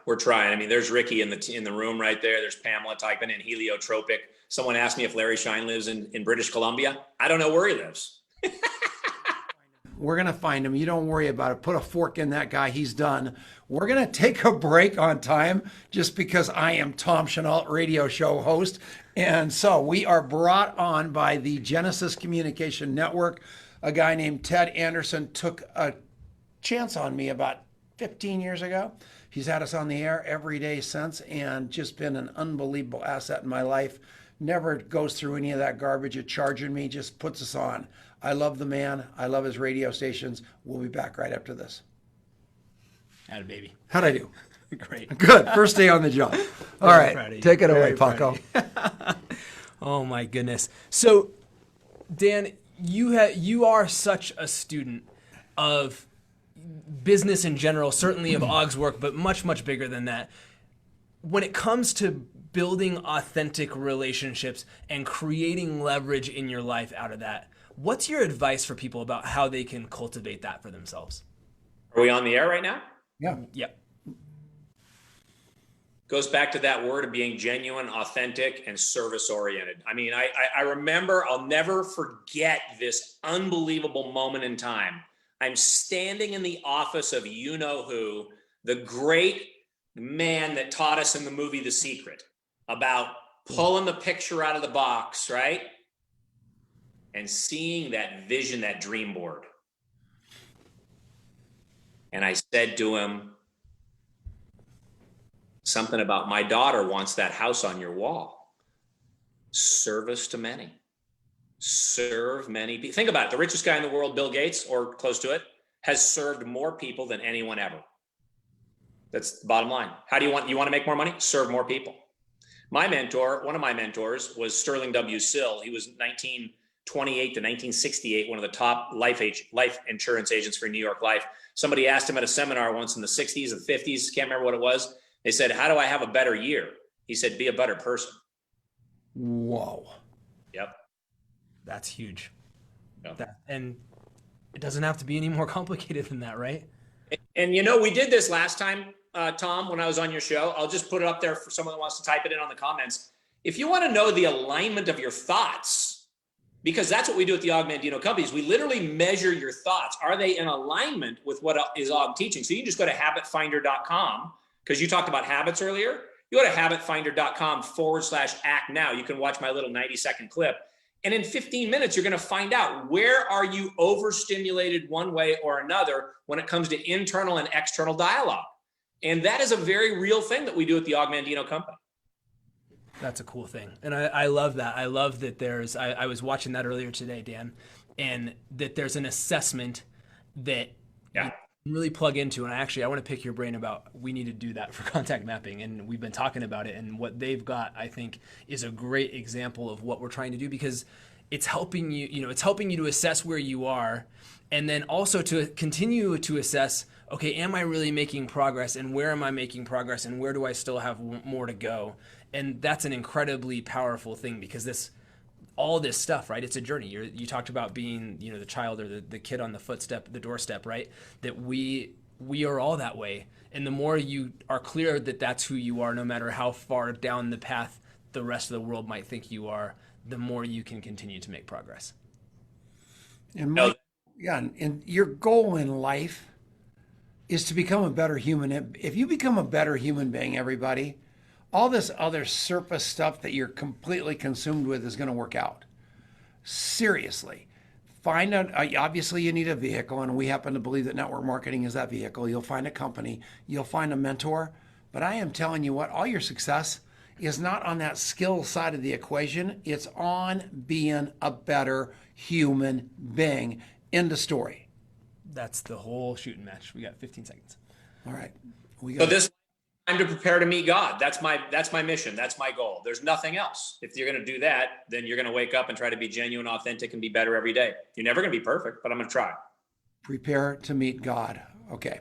We're trying. I mean, there's Ricky in the room right there. There's Pamela typing in heliotropic. Someone asked me if Larry Shine lives in British Columbia. I don't know where he lives. We're going to find him. You don't worry about it. Put a fork in that guy. He's done. We're going to take a break on time just because I am Tom Chenault, radio show host. And so we are brought on by the Genesis Communication Network. A guy named Ted Anderson took a chance on me about 15 years ago. He's had us on the air every day since and just been an unbelievable asset in my life. Never goes through any of that garbage of charging me, just puts us on. I love the man. I love his radio stations. We'll be back right after this. Atta baby. How'd I do? Great. Good. First day on the job. All right. Take it away, Paco. Oh, my goodness. So, Dan, you are such a student of business in general, certainly of Og's work, but much, much bigger than that. When it comes to building authentic relationships and creating leverage in your life out of that, what's your advice for people about how they can cultivate that for themselves? Are we on the air right now? Yeah. Yep. Goes back to that word of being genuine, authentic, and service-oriented. I mean, I remember, I'll never forget this unbelievable moment in time. I'm standing in the office of you-know-who, the great man that taught us in the movie The Secret about pulling the picture out of the box, right? And seeing that vision, that dream board. And I said to him, something about my daughter wants that house on your wall. Service to many. Serve many people. Think about it. The richest guy in the world, Bill Gates, or close to it, has served more people than anyone ever. That's the bottom line. How do you want to make more money? Serve more people. My mentor, one of my mentors, was Sterling W. Sill. He was 1928 to 1968, one of the top life insurance agents for New York Life. Somebody asked him at a seminar once in the 60s and 50s, can't remember what it was. They said, how do I have a better year? He said, be a better person. Whoa. Yep. That's huge. Yep. And it doesn't have to be any more complicated than that, right? And you know, we did this last time, Tom, when I was on your show. I'll just put it up there for someone that wants to type it in on the comments. If you want to know the alignment of your thoughts, because that's what we do at the Og Mandino companies, we literally measure your thoughts. Are they in alignment with what is Og teaching? So you can just go to habitfinder.com, because you talked about habits earlier. You go to habitfinder.com/act now. You can watch my little 90-second clip. And in 15 minutes, you're going to find out where are you overstimulated one way or another when it comes to internal and external dialogue. And that is a very real thing that we do at the Og Mandino company. That's a cool thing. And I love that. I love that I was watching that earlier today, Dan, and that there's an assessment that you really plug into. And I want to pick your brain about, we need to do that for contact mapping. And we've been talking about it, and what they've got, I think, is a great example of what we're trying to do, because it's helping you, it's helping you to assess where you are, and then also to continue to assess, okay, am I really making progress, and where am I making progress, and where do I still have more to go? And that's an incredibly powerful thing, because all this stuff, right? It's a journey. You talked about being, the child or the kid on the doorstep, right? That we are all that way. And the more you are clear that that's who you are, no matter how far down the path the rest of the world might think you are, the more you can continue to make progress. And and your goal in life is to become a better human. If you become a better human being, everybody, all this other surface stuff that you're completely consumed with is going to work out. Seriously. Find out, obviously you need a vehicle, and we happen to believe that network marketing is that vehicle. You'll find a company, you'll find a mentor, but I am telling you what, all your success is not on that skill side of the equation. It's on being a better human being. End of story. That's the whole shooting match. We got 15 seconds. All right. So this time to prepare to meet God. That's my mission. That's my goal. There's nothing else. If you're going to do that, then you're going to wake up and try to be genuine, authentic, and be better every day. You're never going to be perfect, but I'm going to try. Prepare to meet God. Okay.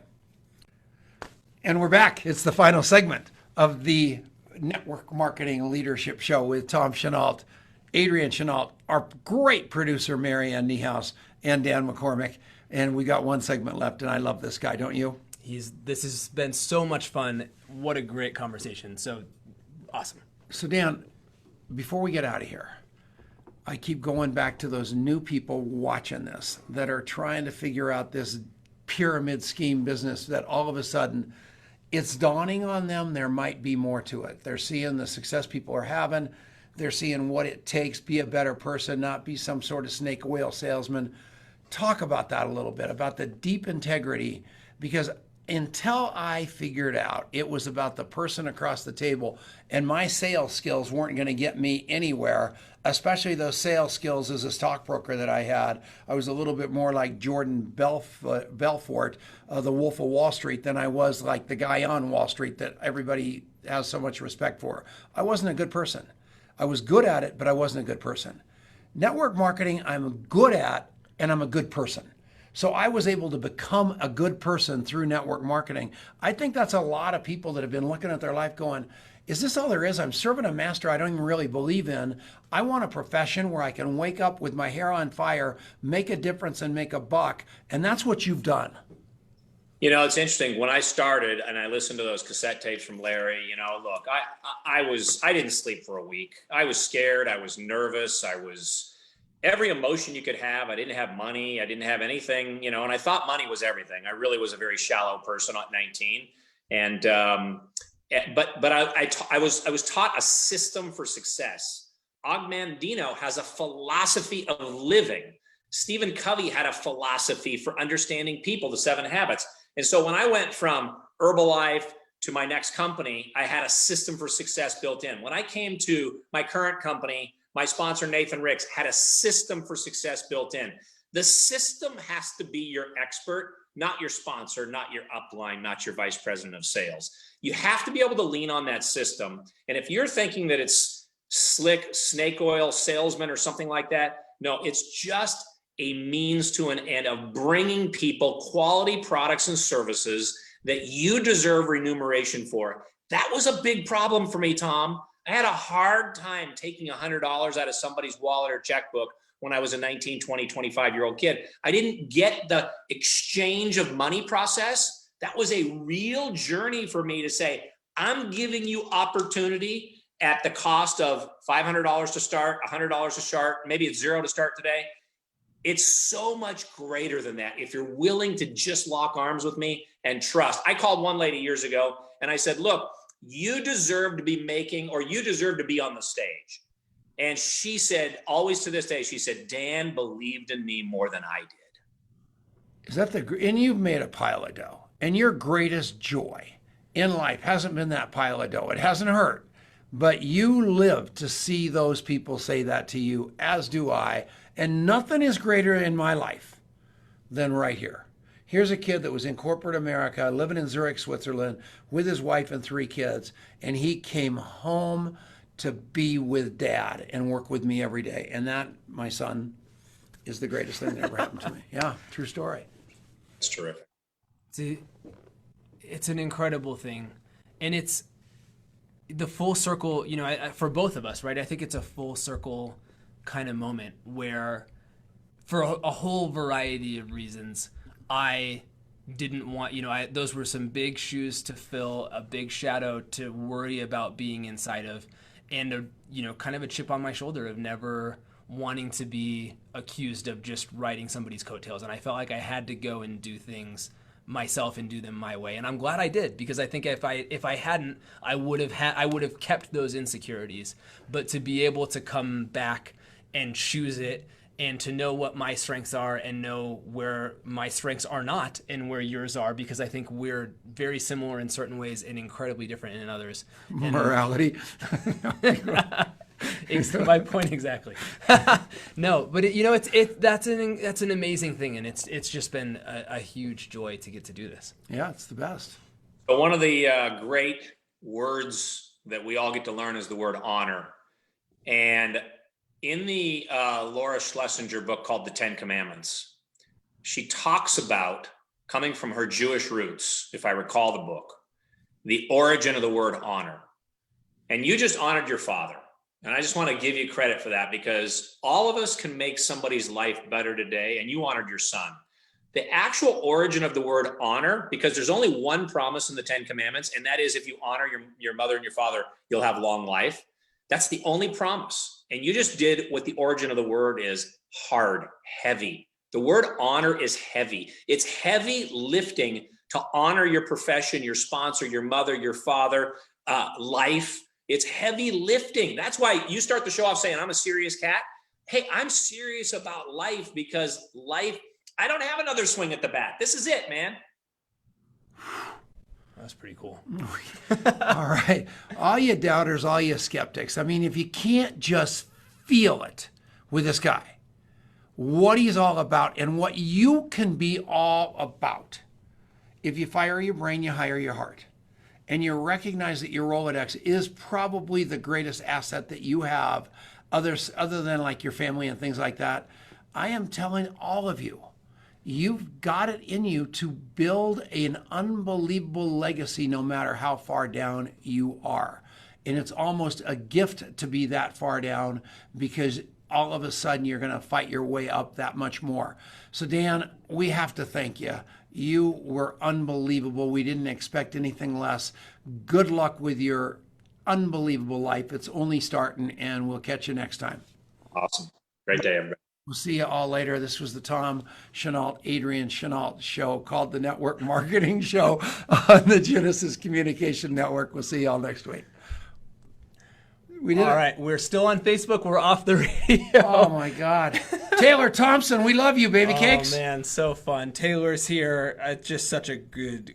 And we're back. It's the final segment of the Network Marketing Leadership Show with Tom Chenault, Adrian Chenault, our great producer, Marianne Niehaus, and Dan McCormick. And we got one segment left, and I love this guy, don't you? This has been so much fun. What a great conversation. So awesome. So Dan, before we get out of here, I keep going back to those new people watching this that are trying to figure out this pyramid scheme business that all of a sudden it's dawning on them there might be more to it. They're seeing the success people are having. They're seeing what it takes, be a better person, not be some sort of snake oil salesman. Talk about that a little bit, about the deep integrity, because until I figured out it was about the person across the table and my sales skills weren't going to get me anywhere, especially those sales skills as a stockbroker that I had. I was a little bit more like Jordan Belfort, the Wolf of Wall Street, than I was like the guy on Wall Street that everybody has so much respect for. I wasn't a good person. I was good at it, but I wasn't a good person. Network marketing, I'm good at, and I'm a good person. So I was able to become a good person through network marketing. I think that's a lot of people that have been looking at their life going, is this all there is? I'm serving a master I don't even really believe in. I want a profession where I can wake up with my hair on fire, make a difference, and make a buck. And that's what you've done. It's interesting. When I started and I listened to those cassette tapes from Larry, look, I didn't sleep for a week. I was scared. I was nervous. I was every emotion you could have. I didn't have money. I didn't have anything, and I thought money was everything. I really was a very shallow person at 19. And, but I was taught a system for success. Og Mandino has a philosophy of living. Stephen Covey had a philosophy for understanding people, the 7 habits. And so when I went from Herbalife to my next company, I had a system for success built in. When I came to my current company, my sponsor, Nathan Ricks, had a system for success built in. The system has to be your expert, not your sponsor, not your upline, not your vice president of sales. You have to be able to lean on that system. And if you're thinking that it's slick, snake oil salesman or something like that, no, it's just a means to an end of bringing people quality products and services that you deserve remuneration for. That was a big problem for me, Tom. I had a hard time taking $100 out of somebody's wallet or checkbook when I was a 19, 20, 25-year-old kid. I didn't get the exchange of money process. That was a real journey for me to say, I'm giving you opportunity at the cost of $500 to start, $100 to start, maybe it's $0 to start today. It's so much greater than that if you're willing to just lock arms with me and trust. I called one lady years ago and I said, look, you deserve to be making, or you deserve to be on the stage. And she said, always to this day, she said, Dan believed in me more than I did. Is that and you've made a pile of dough, and your greatest joy in life hasn't been that pile of dough. It hasn't hurt, but you live to see those people say that to you, as do I. And nothing is greater in my life than right here. Here's a kid that was in corporate America, living in Zurich, Switzerland, with his wife and 3 kids, and he came home to be with Dad and work with me every day. And that, my son, is the greatest thing that ever happened to me. Yeah, true story. It's terrific. It's an incredible thing. And it's the full circle, for both of us, right? I think it's a full circle kind of moment where, for a whole variety of reasons, I didn't want, those were some big shoes to fill, a big shadow to worry about being inside of, and kind of a chip on my shoulder of never wanting to be accused of just riding somebody's coattails. And I felt like I had to go and do things myself and do them my way. And I'm glad I did, because I think if I hadn't, I would have kept those insecurities. But to be able to come back and choose it, and to know what my strengths are and know where my strengths are not and where yours are, because I think we're very similar in certain ways and incredibly different in others. Morality. My point exactly. No, but that's an amazing thing, and it's just been a huge joy to get to do this. Yeah, it's the best. But one of the great words that we all get to learn is the word honor. And in the Laura Schlesinger book called The 10 Commandments, she talks about, coming from her Jewish roots, if I recall the book, the origin of the word honor. And you just honored your father. And I just want to give you credit for that, because all of us can make somebody's life better today, and you honored your son. The actual origin of the word honor, because there's only one promise in the 10 Commandments, and that is, if you honor your mother and your father, you'll have long life. That's the only promise. And you just did what the origin of the word is: hard, heavy. The word honor is heavy. It's heavy lifting to honor your profession, your sponsor, your mother, your father, life. It's heavy lifting. That's why you start the show off saying, I'm a serious cat. Hey, I'm serious about life, because life, I don't have another swing at the bat. This is it, man. That's pretty cool. All right. All you doubters, all you skeptics. I mean, if you can't just feel it with this guy, what he's all about and what you can be all about. If you fire your brain, you hire your heart. And you recognize that your Rolodex is probably the greatest asset that you have, other than like your family and things like that. I am telling all of you, you've got it in you to build an unbelievable legacy no matter how far down you are. And it's almost a gift to be that far down, because all of a sudden you're going to fight your way up that much more. So Dan, we have to thank you. You were unbelievable. We didn't expect anything less. Good luck with your unbelievable life. It's only starting, and we'll catch you next time. Awesome. Great day, everybody. We'll see you all later. This was the Tom Chenault, Adrian Chenault show, called the Network Marketing Show on the Genesis Communication Network. We'll see you all next week. We did all right. We're still on Facebook. We're off the radio. Oh, my God. Taylor Thompson, we love you, baby cakes. Oh, man, so fun. Taylor's here. Just such a good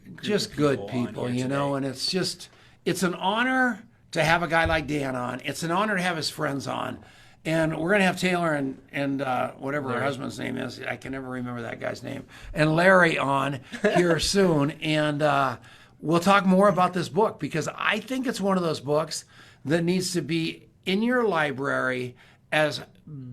people, you know, and it's an honor to have a guy like Dan on. It's an honor to have his friends on. And we're going to have Taylor and whatever her husband's name is. I can never remember that guy's name. And Larry on here soon. And we'll talk more about this book, because I think it's one of those books that needs to be in your library as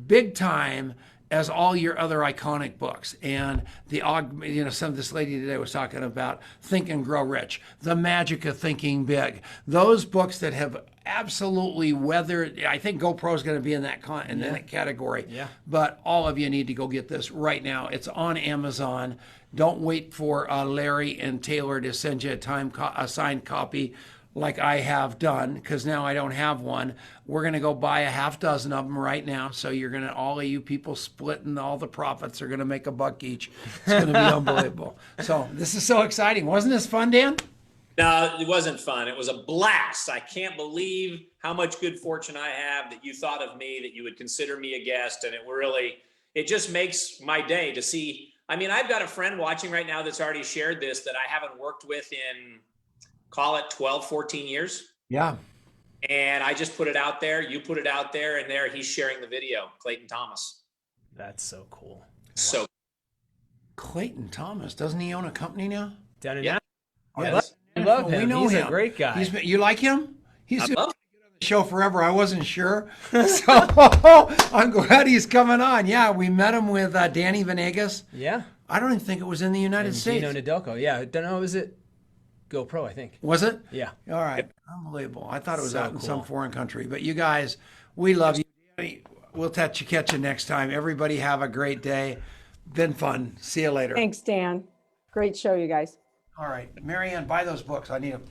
big time as all your other iconic books. And some of this lady today was talking about Think and Grow Rich, The Magic of Thinking Big. Those books that have absolutely weathered. I think GoPro is going to be in that that category. Yeah. But all of you need to go get this right now. It's on Amazon. Don't wait for Larry and Taylor to send you a signed copy like I have done, because now I don't have one. We're going to go buy a half dozen of them right now. So all of you people splitting all the profits are going to make $1 each. It's going to be unbelievable. So this is so exciting. Wasn't this fun, Dan? No, it wasn't fun. It was a blast. I can't believe how much good fortune I have that you thought of me, that you would consider me a guest. And it just makes my day to see. I mean, I've got a friend watching right now that's already shared this that I haven't worked with in, call it 12, 14 years. Yeah. And I just put it out there. You put it out there, and there he's sharing the video. Clayton Thomas. That's so cool. Wow. So Clayton Thomas, doesn't he own a company now? Down in Yeah. I love him. We know He's him. a great guy. You like him? He's I been love on the show forever. I wasn't sure. So I'm glad he's coming on. Yeah, we met him with Danny Venegas. Yeah. I don't even think it was in the United And States. Gino Nadelko. Yeah. Don't know. Is it GoPro, I think. Was it? Yeah. All right. Unbelievable. I thought it was So out in some cool. foreign country. But you guys, we love you. Danny, We'll catch you next time. Everybody have a great day. Been fun. See you later. Thanks, Dan. Great show, you guys. All right. Marianne, buy those books. I need them.